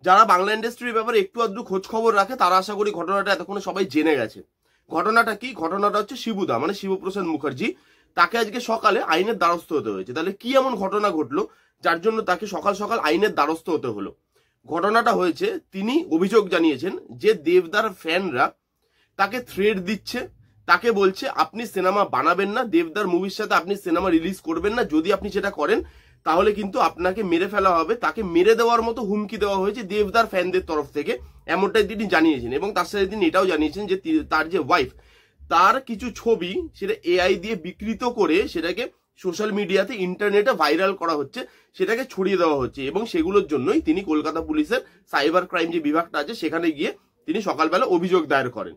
যারা বাংলা ইন্ডাস্ট্রির ব্যাপারে একটু আধটু খোঁজ খবর রাখে তারা আশা করি ঘটনাটা এতক্ষণে সবাই জেনে গেছে। ঘটনাটা কি? ঘটনাটা হচ্ছে শিবুদা মানে শিবপ্রসাদ মুখার্জি, তাকে আজকে সকালে আইনের দ্বারস্থ হতে হয়েছে। তাহলে কি এমন ঘটনা ঘটলো যার জন্য তাকে সকাল সকাল আইনের দ্বারস্থ হতে হলো? ঘটনাটা হয়েছে, তিনি অভিযোগ জানিয়েছেন যে দেবদার ফ্যানরা তাকে থ্রেড দিচ্ছে, তাকে বলছে আপনি সিনেমা বানাবেন না, দেবদার মুভির সাথে আপনি সিনেমা রিলিজ করবেন না, যদি আপনি সেটা করেন তাহলে কিন্তু আপনাকে মেরে ফেলা হবে। তাকে মেরে দেওয়ার মতো হুমকি দেওয়া হয়েছে দেবদার ফ্যানদের তরফ থেকে, এমনটাই তিনি জানিয়েছেন। এবং তার সাথে তিনি এটাও জানিয়েছেন যে তার যে ওয়াইফ, তার কিছু ছবি সেটা এআই দিয়ে বিকৃত করে সেটাকে সোশ্যাল মিডিয়াতে ইন্টারনেটে ভাইরাল করা হচ্ছে, সেটাকে ছড়িয়ে দেওয়া হচ্ছে। এবং সেগুলোর জন্যই তিনি কলকাতা পুলিশের সাইবার ক্রাইম যে বিভাগটা আছে সেখানে গিয়ে তিনি সকালবেলা অভিযোগ দায়ের করেন।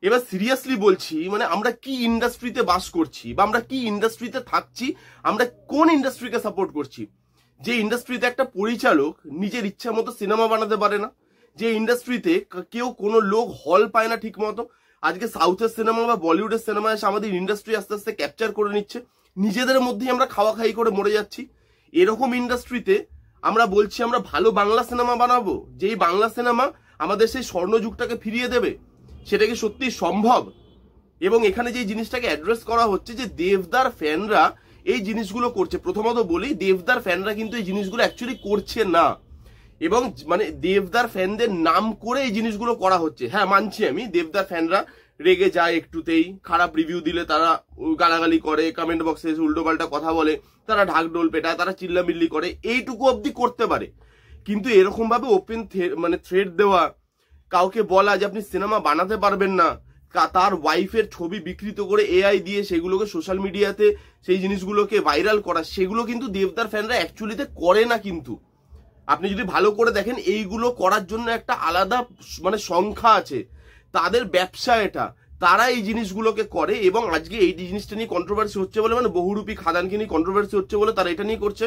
এবার সিরিয়াসলি বলছি, মানে আমরা কি ইন্ডাস্ট্রিতে বাস করছি বা আমরা কি ইন্ডাস্ট্রিতে থাকছি, আমরা কোন ইন্ডাস্ট্রিকে সাপোর্ট করছি? যে ইন্ডাস্ট্রিতে একটা পরিচালক নিজের ইচ্ছা মতো সিনেমা বানাতে পারে না, যে ইন্ডাস্ট্রিতে কেউ কোনো লোক হল পায় না ঠিক মতো। আজকে সাউথের সিনেমা বা বলিউডের সিনেমা এসে আমাদের ইন্ডাস্ট্রি আস্তে আস্তে ক্যাপচার করে নিচ্ছে, নিজেদের মধ্যেই আমরা খাওয়া খাই করে মরে যাচ্ছি। এরকম ইন্ডাস্ট্রিতে আমরা বলছি আমরা ভালো বাংলা সিনেমা বানাবো, যেই বাংলা সিনেমা আমাদের সেই স্বর্ণযুগটাকে ফিরিয়ে দেবে, সেটা কি সত্যি সম্ভব? এবং এখানে যে জিনিসটাকে অ্যাড্রেস করা হচ্ছে যে দেবদার ফ্যানরা এই জিনিসগুলো করছে, প্রথমত বলি দেবদার ফ্যানরা কিন্তু এই জিনিসগুলো অ্যাকচুয়ালি করছে না, এবং মানে দেবদার ফ্যানদের নাম করে এই জিনিসগুলো করা হচ্ছে। হ্যাঁ মানছি আমি, দেবদার ফ্যানরা রেগে যায় একটুতেই, খারাপ রিভিউ দিলে তারা গালাগালি করে, কমেন্ট বক্সে উল্টো পাল্টা কথা বলে, তারা ঢাকঢোল পেটায়, তারা চিল্লামিল্লি করে, এইটুকু অবধি করতে পারে। কিন্তু এরকম ভাবে ওপেন মানে থ্রেড দেওয়া, কাউকে বলা যে আপনি সিনেমা বানাতে পারবেন না, তার ওয়াইফের ছবি বিকৃত করে এআই দিয়ে সেগুলোকে সোশ্যাল মিডিয়াতে সেই জিনিসগুলোকে ভাইরাল করা, সেগুলো কিন্তু দেবদার ফ্যানরা অ্যাকচুয়ালিতে করে না। কিন্তু আপনি যদি ভালো করে দেখেন এইগুলো করার জন্য একটা আলাদা মানে সংখ্যা আছে, তাদের ব্যবসা এটা, তারা এই জিনিসগুলোকে করে। এবং আজকে এই জিনিসটা নিয়ে কন্ট্রোভার্সি হচ্ছে বলে, মানে বহুরূপী খাদানকে নিয়ে কন্ট্রোভার্সি হচ্ছে বলে তারা এটা নিয়ে করছে।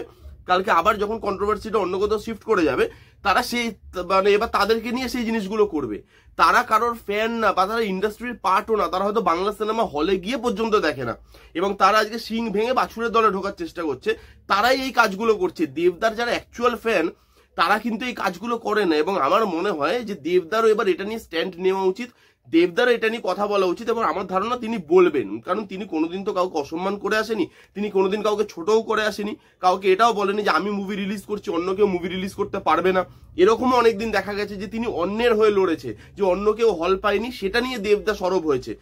কালকে আবার যখন কন্ট্রোভার্সিটা অন্য কোথাও শিফট করে যাবে, তারা সেই মানে এবার তাদেরকে নিয়ে সেই জিনিসগুলো করবে। তারা কারোর ফ্যান না বা তারা ইন্ডাস্ট্রির পার্টও না, তারা হয়তো বাংলা সিনেমা হলে গিয়ে পর্যন্ত দেখে না, এবং তারা আজকে শিং ভেঙে বাছুরের দলে ঢোকার চেষ্টা করছে, তারাই এই কাজগুলো করছে। দেবদার যারা অ্যাকচুয়াল ফ্যান তারা কিন্তু এই কাজগুলো করে না। এবং আমার মনে হয় যে দেবদারও এবার এটা নিয়ে স্ট্যান্ড নেওয়া উচিত, দেবদারও এটা নিয়ে কথা বলা উচিত। এবং আমার ধারণা তিনি বলবেন, কারণ তিনি কোনোদিন তো কাউকে অসম্মান করে আসেনি, তিনি কোনোদিন কাউকে ছোটও করে আসেনি, কাউকে এটাও বলেনি যে আমি মুভি রিলিজ করছি অন্য কেউ মুভি রিলিজ করতে পারবে না। এরকমও অনেকদিন দেখা গেছে যে তিনি অন্যের হয়ে লড়েছে, যে অন্য কেউ হল পায়নি সেটা নিয়ে দেবদা সরব হয়েছে।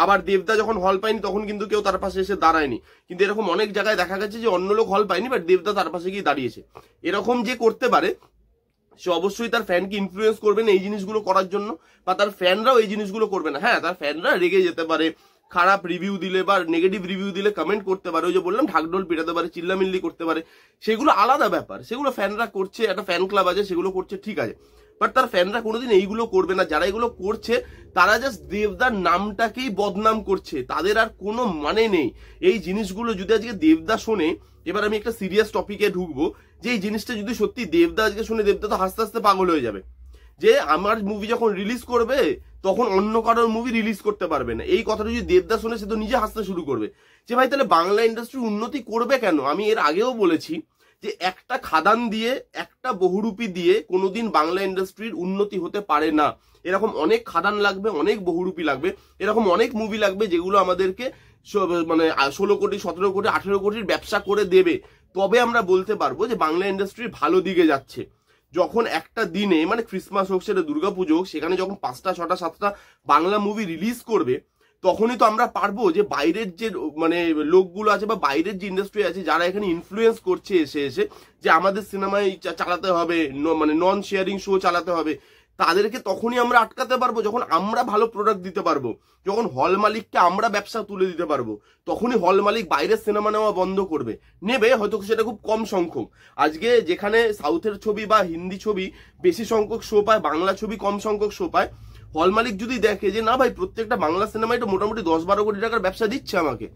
আবার দেবদা যখন হল পায়নি তখন কিন্তু কেউ তার পাশে এসে দাঁড়ায়নি। কিন্তু এরকম অনেক জায়গায় দেখা গেছে যে অন্য লোক হল পায়নি বাট দেবদা তার পাশে গিয়ে দাঁড়িয়েছে। এরকম যে করতে পারে সে অবশ্যই তার ফ্যানকে ইনফ্লুয়েন্স করবে না এই জিনিসগুলো করার জন্য, বা তার ফ্যানরাও এই জিনিসগুলো করবে না। হ্যাঁ, তার ফ্যানরা রেগে যেতে পারে, খারাপ রিভিউ দিলে বা নেগেটিভ রিভিউ দিলে কমেন্ট করতে পারে, ওই যে বললাম ঢাকঢোল পেটাতে পারে, চিল্লামিল্লি করতে পারে, সেগুলো আলাদা ব্যাপার। সেগুলো ফ্যানরা করছে, একটা ফ্যান ক্লাব আছে, সেগুলো করছে, ঠিক আছে। বাট তার ফ্যানরা কোনোদিন এইগুলো করবে না। যারা এগুলো করছে তারা জাস্ট দেবদার নামটাকেই বদনাম করছে, তাদের আর কোনো মানে নেই। এই জিনিসগুলো যদি আজকে দেবদা শোনে, এবার আমি একটা সিরিয়াস টপিকে ঢুকবো, যে এই জিনিসটা যদি সত্যি দেবদা আজকে শুনে, দেবদা তো হাসতে হাসতে পাগল হয়ে যাবে, যে আমার মুভি যখন রিলিজ করবে তখন অন্য কারোর মুভি রিলিজ করতে পারবে না। এই কথাটা যদি দেবদা শুনে সে তো নিজে হাসতে শুরু করবে, যে ভাই তাহলে বাংলা ইন্ডাস্ট্রি উন্নতি করবে কেন? আমি এর আগেও বলেছি যে একটা খাদান দিয়ে, একটা বহুরূপী দিয়ে কোনোদিন বাংলা ইন্ডাস্ট্রির উন্নতি হতে পারে না। এরকম অনেক খাদান লাগবে, অনেক বহুরূপী লাগবে, এরকম অনেক মুভি লাগবে যেগুলো আমাদেরকে মানে 16 কোটি 17 কোটি 18 কোটির ব্যবসা করে দেবে, তবে আমরা বলতে পারবো যে বাংলা ইন্ডাস্ট্রি ভালো দিকে যাচ্ছে। যখন একটা দিনে মানে ক্রিসমাস হোক, সেটা দুর্গাপুজো হোক, সেখানে যখন 5টা 6টা 7টা বাংলা মুভি রিলিজ করবে, তখনই তো আমরা পারবো যে বাইরের যে মানে লোকগুলো আছে বা বাইরের যে ইন্ডাস্ট্রি আছে যারা এখানে ইনফ্লুয়েন্স করছে এসে এসে যে আমাদের সিনেমায় চালাতে হবে, মানে নন শেয়ারিং শো চালাতে হবে, তাদেরকে তখনই আমরা আটকাতে পারবো যখন আমরা ভালো প্রোডাক্ট দিতে পারবো, যখন হল মালিককে আমরা ব্যবসা তুলে দিতে পারবো। তখনই হল মালিক বাইরের সিনেমা নেওয়া বন্ধ করবে, নেবে হয়তো সেটা খুব কম সংখ্যক। আজকে যেখানে সাউথের ছবি বা হিন্দি ছবি বেশি সংখ্যক শো পায়, বাংলা ছবি কম সংখ্যক শো পায়, হল মালিক যদি দেখে যে না ভাই প্রত্যেকটা বাংলা সিনেমায় তো মোটামুটি 10-12 কোটি টাকার ব্যবসা দিচ্ছে আমাকে,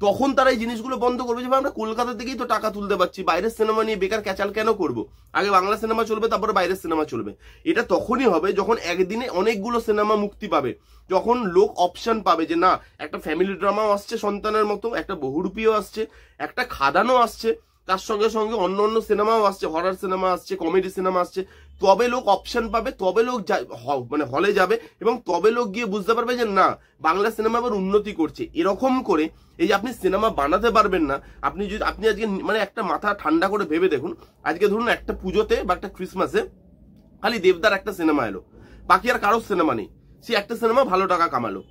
তখন তারা এই জিনিসগুলো বন্ধ করবে। যে আমরা কলকাতা থেকেই তো টাকা তুলতে পারছি, বাইরের সিনেমা নিয়ে বেকার ক্যাচাল কেন করব? আগে বাংলা সিনেমা চলবে, তারপরে বাইরের সিনেমা চলবে। এটা তখনই হবে যখন একদিনে অনেকগুলো সিনেমা মুক্তি পাবে, যখন লোক অপশন পাবে যে না একটা ফ্যামিলি ড্রামাও আসছে সন্তানের মতো, একটা বহুরূপীও আসছে, একটা খাদানও আসছে, তার সঙ্গে সঙ্গে অন্য অন্য সিনেমাও আসছে, হরর সিনেমা আসছে, কমেডি সিনেমা আসছে। তবে লোক অপশন পাবে, তবে লোক মানে হলে যাবে, এবং তবে লোক গিয়ে বুঝতে পারবে যে না বাংলা সিনেমা আবার উন্নতি করছে। এরকম করে এই যে আপনি সিনেমা বানাতে পারবেন না, আপনি আজকে মানে একটা মাথা ঠান্ডা করে ভেবে দেখুন, আজকে ধরুন একটা পুজোতে বা একটা ক্রিসমাসে খালি দেবদার একটা সিনেমা এলো, বাকি আর কারোর সিনেমা নেই, সে একটা সিনেমা ভালো টাকা কামালো,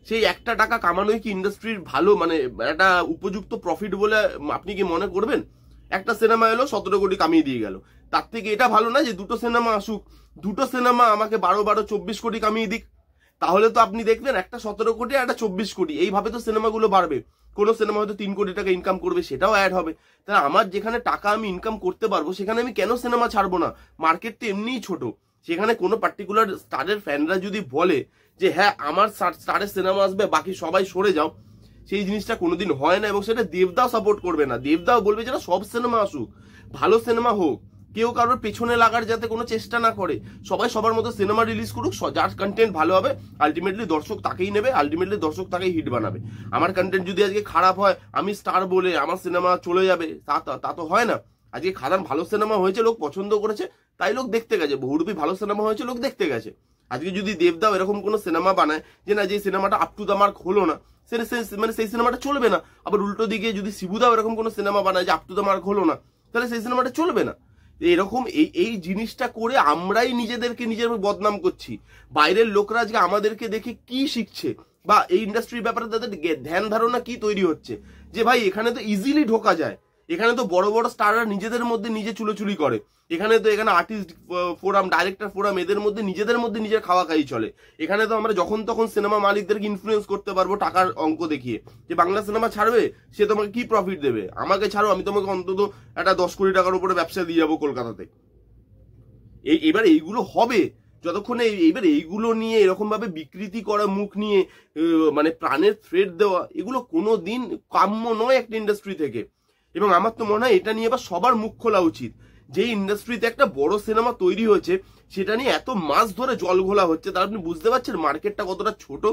সেই একটা টাকা কামানোই কি ইন্ডাস্ট্রির ভালো মানে একটা উপযুক্ত প্রফিট বলে আপনি কি মনে করবেন? একটা সিনেমা এলো 17 কোটি কামিয়ে দিয়ে গেল, তার থেকে এটা ভালো না যে দুটো সিনেমা আসুক, দুটো সিনেমা আমাকে 12-24 কোটি কামিয়ে দিক, তাহলে তো আপনি দেখবেন একটা 17 কোটি আর একটা 24 কোটি, এইভাবে তো সিনেমাগুলো বাড়বে। কোনো সিনেমা হয়তো 3 কোটি টাকা ইনকাম করবে, সেটাও অ্যাড হবে। তাহলে আমার যেখানে টাকা আমি ইনকাম করতে পারবো সেখানে আমি কেন সিনেমা ছাড়বো না? মার্কেট তো এমনিই ছোট, সেখানে কোনো পার্টিকুলার স্টারের ফ্যানরা যদি বলে যে হ্যাঁ আমার স্টারের সিনেমা আসবে বাকি সবাই সরে যাও, সেই জিনিসটা কোনোদিন হয় না, এবং সেটা দেবদাও সাপোর্ট করবে না। দেবদাও বলবে যেটা সব সিনেমা আসুক, ভালো সিনেমা হোক, কেউ কারোর পেছনে লাগার যাতে কোনো চেষ্টা না করে, সবাই সবার মতো সিনেমা রিলিজ করুক, যার কন্টেন্ট ভালো হবে আলটিমেটলি দর্শক তাকেই নেবে, আলটিমেটলি দর্শক তাকেই হিট বানাবে। আমার কন্টেন্ট যদি আজকে খারাপ হয়, আমি স্টার বলে আমার সিনেমা চলে যাবে, তা তো হয় না। আজকে খাদান ভালো সিনেমা হয়েছে, লোক পছন্দ করেছে, তাই লোক দেখতে গেছে। বহুরূপী ভালো সিনেমা হয়েছে, লোক দেখতে গেছে। আজকে যদি দেবদাও এরকম কোনো সিনেমা বানায় যে না যে সিনেমাটা আপ টু দ্য মার্ক হলো না, মানে সেই সিনেমাটা চলবে না। আবার উল্টো দিকে যদি শিবুদাও এরকম কোনো সিনেমা বানায় যে আপ টু দ্য মার্ক হলো না, তাহলে সেই সিনেমাটা চলবে না। এরকম এই জিনিসটা করে আমরাই নিজেদেরকে নিজের বদনাম করছি। বাইরের লোকরা আজকে আমাদেরকে দেখে কি শিখছে, বা এই ইন্ডাস্ট্রির ব্যাপারে তাদের ধ্যান ধারণা কি তৈরি হচ্ছে, যে ভাই এখানে তো ইজিলি ঢোকা যায়, এখানে তো বড় বড় স্টাররা নিজেদের মধ্যে নিজে চুলোচুলি করে, এখানে আর্টিস্ট ফোরাম, ডাইরেক্টর ফোরাম, এদের মধ্যে নিজের খাওয়া খাই চলে। এখানে তো আমরা যখন তখন সিনেমা মালিকদেরকে ইনফ্লুয়েন্স করতে পারবো টাকার অঙ্ক দেখিয়ে, যে বাংলা সিনেমা ছাড়বে সে তোমাকে কি প্রফিট দেবে, আমাকে ছাড়ো, আমি তোমাকে অন্তত একটা 10 কোটি টাকার উপরে ব্যবসা দিয়ে যাবো কলকাতাতে। এবার এইগুলো হবে যতক্ষণ এইবার এইগুলো নিয়ে এরকম ভাবে বিকৃতি করা মুখ নিয়ে মানে প্রাণের থ্রেট দেওয়া, এগুলো কোনোদিন কাম্য নয় একটা ইন্ডাস্ট্রি থেকে। এবং আমার তো মনে হয় এটা নিয়ে এবার সবার মুখ খোলা উচিত, যে ইন্ডাস্ট্রিতে একটা বড় সিনেমা তৈরি হয়েছে সেটা নিয়ে এত মাস ধরে জল ঘোলা হচ্ছে, তার আপনি বুঝতে পারছেন মার্কেটটা কতটা ছোট।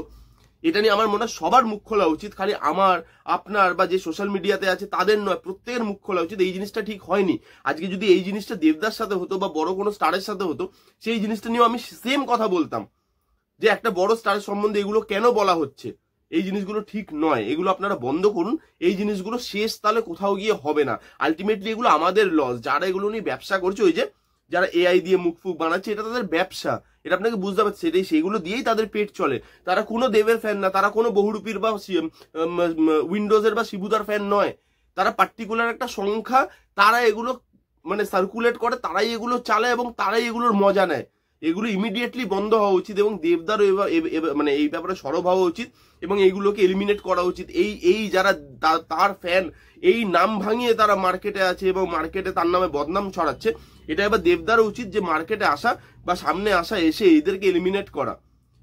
এটা নিয়ে আমার মনে হয় সবার মুখ খোলা উচিত, খালি আমার আপনার বা যে সোশ্যাল মিডিয়াতে আছে তাদের নয়, প্রত্যেকের মুখ খোলা উচিত। এই জিনিসটা ঠিক হয়নি। আজকে যদি এই জিনিসটা দেবদার সাথে হতো বা বড় কোনো স্টারের সাথে হতো, সেই জিনিসটা নিয়েও আমি সেম কথা বলতাম, যে একটা বড় স্টারের সম্বন্ধে এগুলো কেন বলা হচ্ছে, এই জিনিসগুলো ঠিক নয়, এগুলো আপনারা বন্ধ করুন। এই জিনিসগুলো শেষ তাহলে কোথাও গিয়ে হবে না, আলটিমেটলি এগুলো আমাদের লস। যারা এগুলো নিয়ে ব্যবসা করছে, ওই যে যারা এআই দিয়ে মুখ ফুক বানাচ্ছে, এটা তাদের ব্যবসা, এটা আপনাকে বুঝতে পারছে, সেগুলো দিয়েই তাদের পেট চলে। তারা কোনো দেবের ফ্যান না, তারা কোনো বহুরূপীর বা উইন্ডোজের বা শিবুদার ফ্যান নয়, তারা পার্টিকুলার একটা সংখ্যা, তারা এগুলো মানে সার্কুলেট করে, তারাই এগুলো চালায় এবং তারাই এগুলোর মজা নেয়। এগুলো ইমিডিয়েটলি বন্ধ হওয়া উচিত, এবং দেবদারও মানে এই ব্যাপারে সরব হওয়া উচিত, এবং এইগুলোকে এলিমিনেট করা উচিত। এই যারা তার ফ্যান, এই নাম ভাঙিয়ে তারা মার্কেটে আছে এবং মার্কেটে তার নামে বদনাম ছড়াচ্ছে, এটা এবার দেবদারও উচিত যে মার্কেটে আসা বা সামনে আসা, এসে এদেরকে এলিমিনেট করা।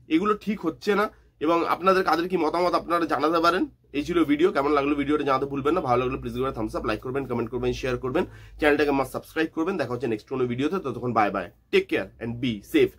এগুলো ঠিক হচ্ছে না। এবং আপনাদের কাদের কি মতামত আপনারা জানাতে পারেন। এই ছিল ভিডিও, কেমন লাগলো ভিডিওটা জানাতে ভুলবেন না। ভালো লাগলে প্লিজ করে থামস আপ, লাইক করবেন, কমেন্ট করবেন, শেয়ার করবেন, চ্যানেলটাকে মাস্ট সাবস্ক্রাইব করবেন। দেখা হচ্ছে নেক্সট কোনো ভিডিওতে, ততক্ষণ bye bye, take care and be safe.